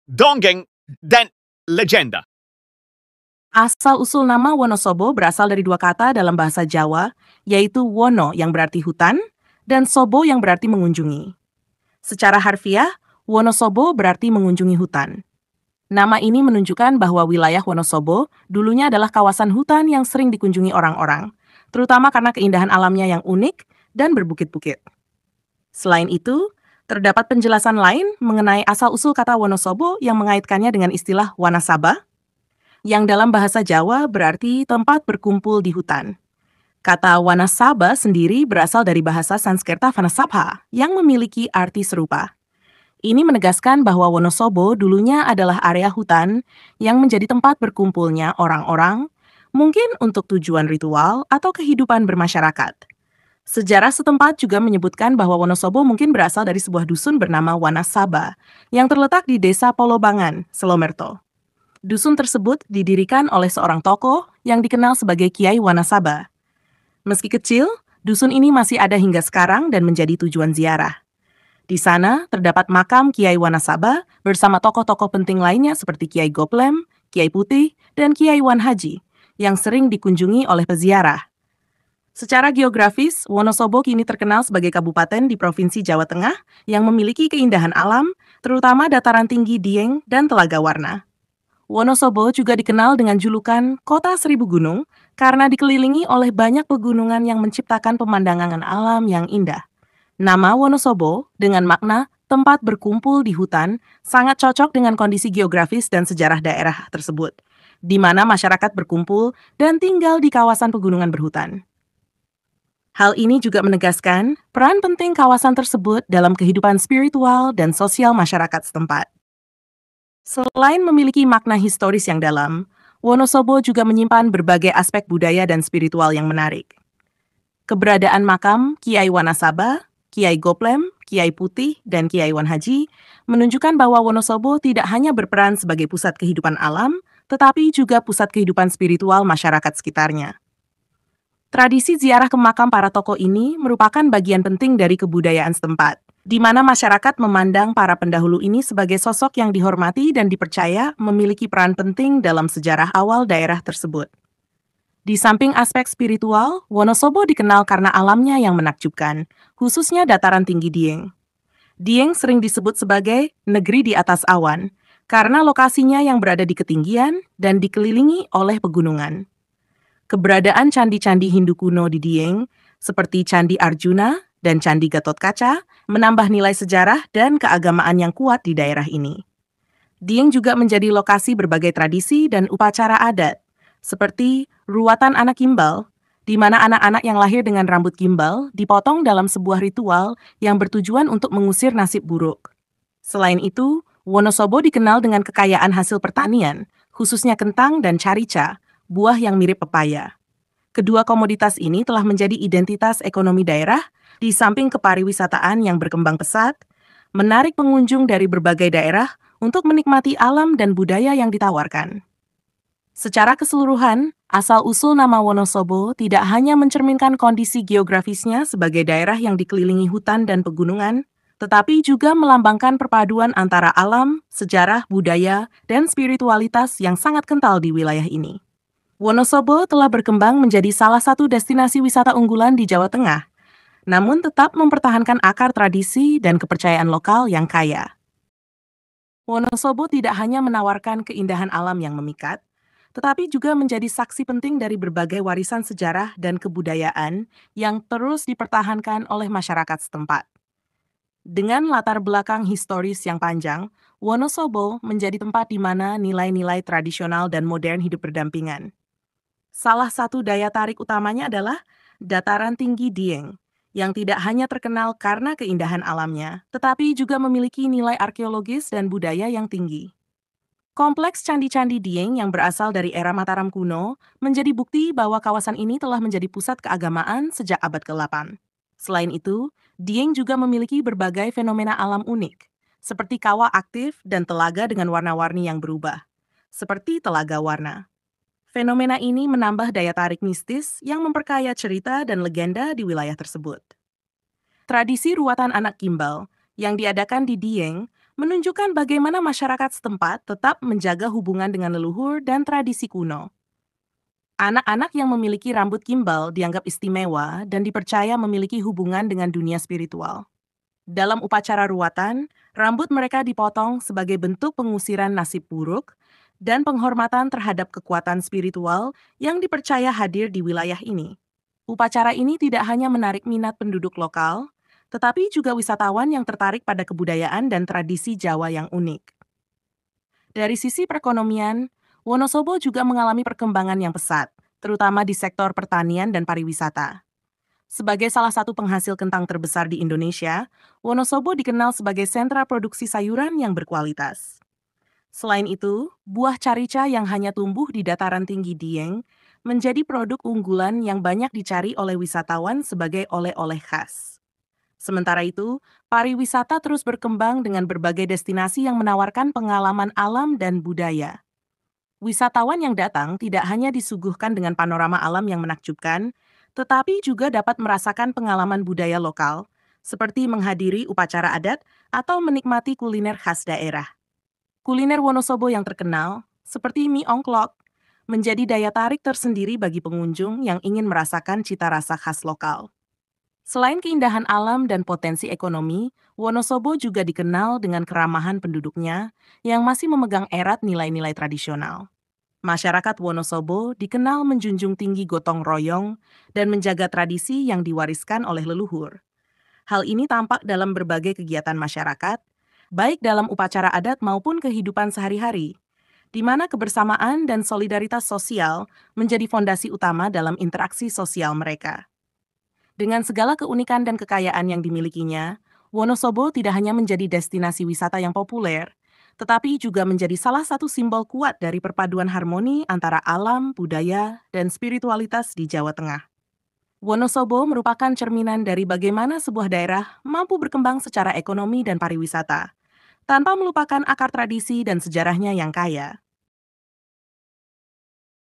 dongeng, dan legenda. Asal-usul nama Wonosobo berasal dari dua kata dalam bahasa Jawa, yaitu wono yang berarti hutan, dan sobo yang berarti mengunjungi. Secara harfiah, Wonosobo berarti mengunjungi hutan. Nama ini menunjukkan bahwa wilayah Wonosobo dulunya adalah kawasan hutan yang sering dikunjungi orang-orang, terutama karena keindahan alamnya yang unik dan berbukit-bukit. Selain itu, terdapat penjelasan lain mengenai asal-usul kata Wonosobo yang mengaitkannya dengan istilah Wanasaba, yang dalam bahasa Jawa berarti tempat berkumpul di hutan. Kata Wanasaba sendiri berasal dari bahasa Sanskerta Vanasabha yang memiliki arti serupa. Ini menegaskan bahwa Wonosobo dulunya adalah area hutan yang menjadi tempat berkumpulnya orang-orang, mungkin untuk tujuan ritual atau kehidupan bermasyarakat. Sejarah setempat juga menyebutkan bahwa Wonosobo mungkin berasal dari sebuah dusun bernama Wanasaba yang terletak di desa Polobangan, Selomerto. Dusun tersebut didirikan oleh seorang tokoh yang dikenal sebagai Kiai Wanasaba. Meski kecil, dusun ini masih ada hingga sekarang dan menjadi tujuan ziarah. Di sana terdapat makam Kiai Wanasaba bersama tokoh-tokoh penting lainnya seperti Kiai Goplem, Kiai Putih, dan Kiai Wan Haji yang sering dikunjungi oleh peziarah. Secara geografis, Wonosobo kini terkenal sebagai kabupaten di Provinsi Jawa Tengah yang memiliki keindahan alam, terutama dataran tinggi Dieng dan Telaga Warna. Wonosobo juga dikenal dengan julukan Kota Seribu Gunung karena dikelilingi oleh banyak pegunungan yang menciptakan pemandangan alam yang indah. Nama Wonosobo dengan makna tempat berkumpul di hutan sangat cocok dengan kondisi geografis dan sejarah daerah tersebut, di mana masyarakat berkumpul dan tinggal di kawasan pegunungan berhutan. Hal ini juga menegaskan peran penting kawasan tersebut dalam kehidupan spiritual dan sosial masyarakat setempat. Selain memiliki makna historis yang dalam, Wonosobo juga menyimpan berbagai aspek budaya dan spiritual yang menarik. Keberadaan makam Kiai Wanasaba, Kiai Goplem, Kiai Putih, dan Kiai Wan Haji menunjukkan bahwa Wonosobo tidak hanya berperan sebagai pusat kehidupan alam, tetapi juga pusat kehidupan spiritual masyarakat sekitarnya. Tradisi ziarah ke makam para tokoh ini merupakan bagian penting dari kebudayaan setempat, di mana masyarakat memandang para pendahulu ini sebagai sosok yang dihormati dan dipercaya memiliki peran penting dalam sejarah awal daerah tersebut. Di samping aspek spiritual, Wonosobo dikenal karena alamnya yang menakjubkan, khususnya dataran tinggi Dieng. Dieng sering disebut sebagai negeri di atas awan, karena lokasinya yang berada di ketinggian dan dikelilingi oleh pegunungan. Keberadaan candi-candi Hindu kuno di Dieng, seperti Candi Arjuna dan Candi Gatotkaca, menambah nilai sejarah dan keagamaan yang kuat di daerah ini. Dieng juga menjadi lokasi berbagai tradisi dan upacara adat, seperti ruatan anak gimbal, di mana anak-anak yang lahir dengan rambut gimbal dipotong dalam sebuah ritual yang bertujuan untuk mengusir nasib buruk. Selain itu, Wonosobo dikenal dengan kekayaan hasil pertanian, khususnya kentang dan carica, buah yang mirip pepaya. Kedua komoditas ini telah menjadi identitas ekonomi daerah, di samping kepariwisataan yang berkembang pesat, menarik pengunjung dari berbagai daerah untuk menikmati alam dan budaya yang ditawarkan. Secara keseluruhan, asal-usul nama Wonosobo tidak hanya mencerminkan kondisi geografisnya sebagai daerah yang dikelilingi hutan dan pegunungan, tetapi juga melambangkan perpaduan antara alam, sejarah, budaya, dan spiritualitas yang sangat kental di wilayah ini. Wonosobo telah berkembang menjadi salah satu destinasi wisata unggulan di Jawa Tengah, namun tetap mempertahankan akar tradisi dan kepercayaan lokal yang kaya. Wonosobo tidak hanya menawarkan keindahan alam yang memikat, tetapi juga menjadi saksi penting dari berbagai warisan sejarah dan kebudayaan yang terus dipertahankan oleh masyarakat setempat. Dengan latar belakang historis yang panjang, Wonosobo menjadi tempat di mana nilai-nilai tradisional dan modern hidup berdampingan. Salah satu daya tarik utamanya adalah dataran tinggi Dieng, yang tidak hanya terkenal karena keindahan alamnya, tetapi juga memiliki nilai arkeologis dan budaya yang tinggi. Kompleks Candi-Candi Dieng yang berasal dari era Mataram kuno menjadi bukti bahwa kawasan ini telah menjadi pusat keagamaan sejak abad ke-8. Selain itu, Dieng juga memiliki berbagai fenomena alam unik, seperti kawah aktif dan telaga dengan warna-warni yang berubah, seperti Telaga Warna. Fenomena ini menambah daya tarik mistis yang memperkaya cerita dan legenda di wilayah tersebut. Tradisi ruatan anak gimbal yang diadakan di Dieng menunjukkan bagaimana masyarakat setempat tetap menjaga hubungan dengan leluhur dan tradisi kuno. Anak-anak yang memiliki rambut gimbal dianggap istimewa dan dipercaya memiliki hubungan dengan dunia spiritual. Dalam upacara ruatan, rambut mereka dipotong sebagai bentuk pengusiran nasib buruk dan penghormatan terhadap kekuatan spiritual yang dipercaya hadir di wilayah ini. Upacara ini tidak hanya menarik minat penduduk lokal, tetapi juga wisatawan yang tertarik pada kebudayaan dan tradisi Jawa yang unik. Dari sisi perekonomian, Wonosobo juga mengalami perkembangan yang pesat, terutama di sektor pertanian dan pariwisata. Sebagai salah satu penghasil kentang terbesar di Indonesia, Wonosobo dikenal sebagai sentra produksi sayuran yang berkualitas. Selain itu, buah carica yang hanya tumbuh di dataran tinggi Dieng menjadi produk unggulan yang banyak dicari oleh wisatawan sebagai oleh-oleh khas. Sementara itu, pariwisata terus berkembang dengan berbagai destinasi yang menawarkan pengalaman alam dan budaya. Wisatawan yang datang tidak hanya disuguhkan dengan panorama alam yang menakjubkan, tetapi juga dapat merasakan pengalaman budaya lokal, seperti menghadiri upacara adat atau menikmati kuliner khas daerah. Kuliner Wonosobo yang terkenal, seperti mie ongklok, menjadi daya tarik tersendiri bagi pengunjung yang ingin merasakan cita rasa khas lokal. Selain keindahan alam dan potensi ekonomi, Wonosobo juga dikenal dengan keramahan penduduknya yang masih memegang erat nilai-nilai tradisional. Masyarakat Wonosobo dikenal menjunjung tinggi gotong royong dan menjaga tradisi yang diwariskan oleh leluhur. Hal ini tampak dalam berbagai kegiatan masyarakat, baik dalam upacara adat maupun kehidupan sehari-hari, di mana kebersamaan dan solidaritas sosial menjadi fondasi utama dalam interaksi sosial mereka. Dengan segala keunikan dan kekayaan yang dimilikinya, Wonosobo tidak hanya menjadi destinasi wisata yang populer, tetapi juga menjadi salah satu simbol kuat dari perpaduan harmoni antara alam, budaya, dan spiritualitas di Jawa Tengah. Wonosobo merupakan cerminan dari bagaimana sebuah daerah mampu berkembang secara ekonomi dan pariwisata, tanpa melupakan akar tradisi dan sejarahnya yang kaya.